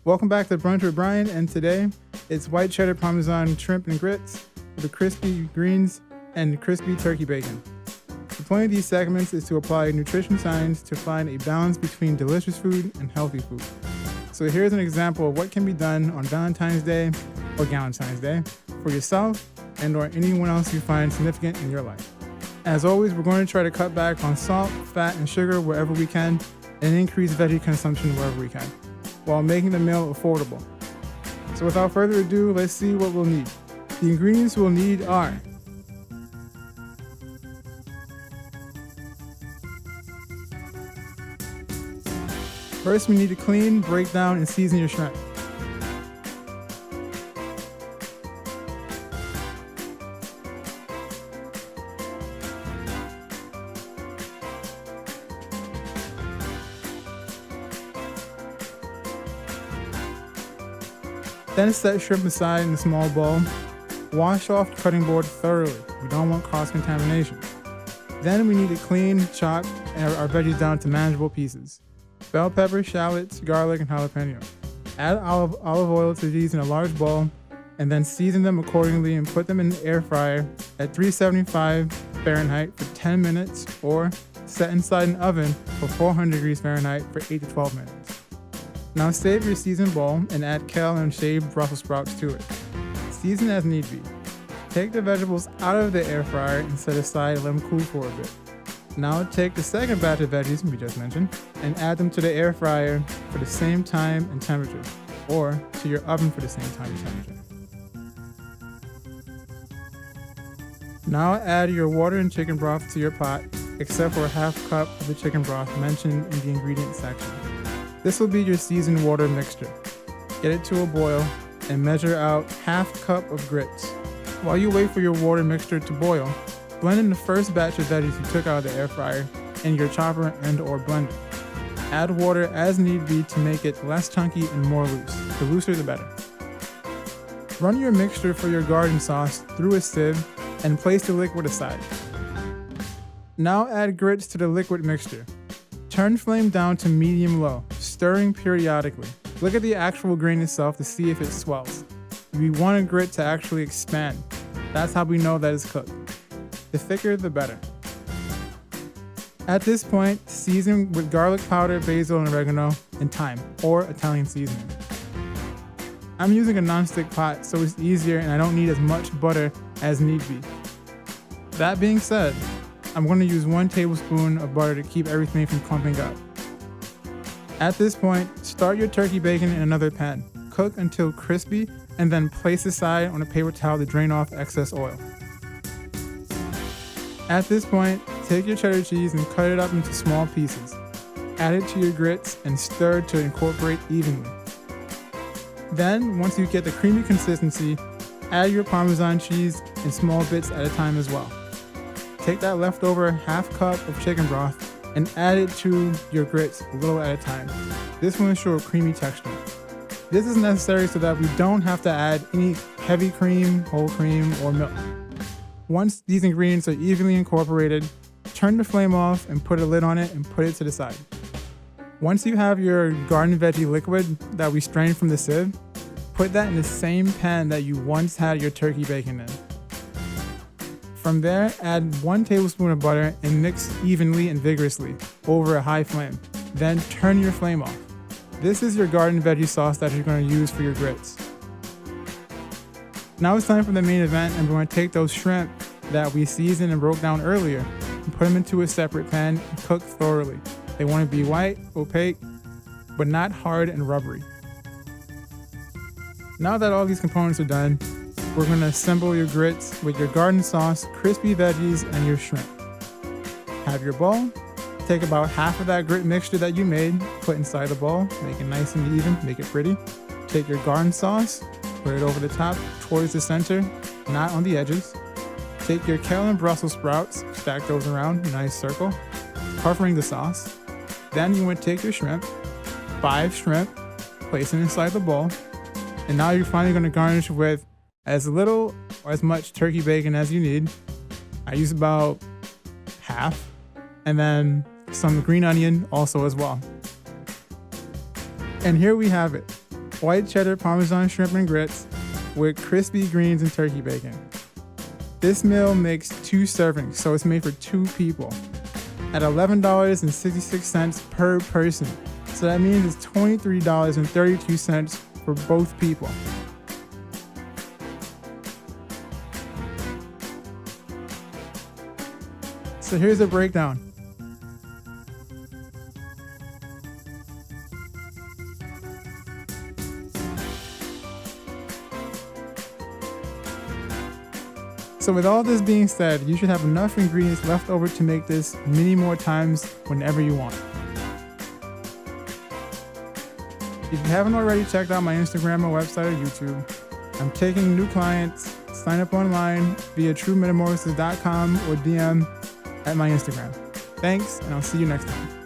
Welcome back to Brunch with Brian, and today it's white cheddar Parmesan shrimp and grits with the crispy greens and crispy turkey bacon. The point of these segments is to apply nutrition science to find a balance between delicious food and healthy food. So here's an example of what can be done on Valentine's Day or Galentine's Day for yourself and or anyone else you find significant in your life. As always, we're going to try to cut back on salt, fat, and sugar wherever we can and increase veggie consumption wherever we can, while making the meal affordable. So without further ado, let's see what we'll need. The ingredients we'll need are first, we need to clean, break down, and season your shrimp. Then set shrimp aside in a small bowl. Wash off the cutting board thoroughly. We don't want cross-contamination. Then we need to clean, chop our veggies down to manageable pieces. Bell pepper, shallots, garlic, and jalapeno. Add olive oil to these in a large bowl, and then season them accordingly and put them in the air fryer at 375 Fahrenheit for 10 minutes, or set inside an oven for 400 degrees Fahrenheit for 8 to 12 minutes. Now save your seasoned bowl and add kale and shaved Brussels sprouts to it. Season as need be. Take the vegetables out of the air fryer and set aside and let them cool for a bit. Now take the second batch of veggies we just mentioned and add them to the air fryer for the same time and temperature, or to your oven for the same time and temperature. Now add your water and chicken broth to your pot, except for a half cup of the chicken broth mentioned in the ingredients section. This will be your seasoned water mixture. Get it to a boil and measure out half cup of grits. While you wait for your water mixture to boil, blend in the first batch of veggies you took out of the air fryer in your chopper and or blender. Add water as need be to make it less chunky and more loose. The looser the better. Run your mixture for your garden sauce through a sieve and place the liquid aside. Now add grits to the liquid mixture. Turn flame down to medium-low, stirring periodically. Look at the actual grain itself to see if it swells. We want a grit to actually expand. That's how we know that it's cooked. The thicker, the better. At this point, season with garlic powder, basil, and oregano, and thyme, or Italian seasoning. I'm using a non-stick pot, so it's easier and I don't need as much butter as need be. That being said, I'm going to use 1 tablespoon of butter to keep everything from clumping up. At this point, start your turkey bacon in another pan. Cook until crispy, and then place aside on a paper towel to drain off excess oil. At this point, take your cheddar cheese and cut it up into small pieces. Add it to your grits and stir to incorporate evenly. Then, once you get the creamy consistency, add your Parmesan cheese in small bits at a time as well. Take that leftover half cup of chicken broth and add it to your grits a little at a time. This will ensure a creamy texture. This is necessary so that we don't have to add any heavy cream, whole cream, or milk. Once these ingredients are evenly incorporated, turn the flame off and put a lid on it and put it to the side. Once you have your garden veggie liquid that we strained from the sieve, put that in the same pan that you once had your turkey bacon in. From there, add 1 tablespoon of butter and mix evenly and vigorously over a high flame. Then turn your flame off. This is your garden veggie sauce that you're going to use for your grits. Now it's time for the main event, and we're going to take those shrimp that we seasoned and broke down earlier and put them into a separate pan and cook thoroughly. They want to be white, opaque, but not hard and rubbery. Now that all these components are done, we're going to assemble your grits with your garden sauce, crispy veggies, and your shrimp. Have your bowl. Take about half of that grit mixture that you made, put inside the bowl, make it nice and even, make it pretty. Take your garden sauce, put it over the top towards the center, not on the edges. Take your kale and Brussels sprouts, stack those around, nice circle, covering the sauce. Then you want to take your shrimp, 5 shrimp, place it inside the bowl, and now you're finally going to garnish with as little or as much turkey bacon as you need. I use about half, and then some green onion also as well. And here we have it. white cheddar Parmesan shrimp and grits with crispy greens and turkey bacon. This meal makes 2 servings, so it's made for 2 people at $11.66 per person. So that means it's $23.32 for both people. So here's a breakdown. So with all this being said, you should have enough ingredients left over to make this many more times whenever you want. If you haven't already checked out my Instagram or website or YouTube, I'm taking new clients. Sign up online via truemetamorphosis.com or DM at my Instagram. Thanks, and I'll see you next time.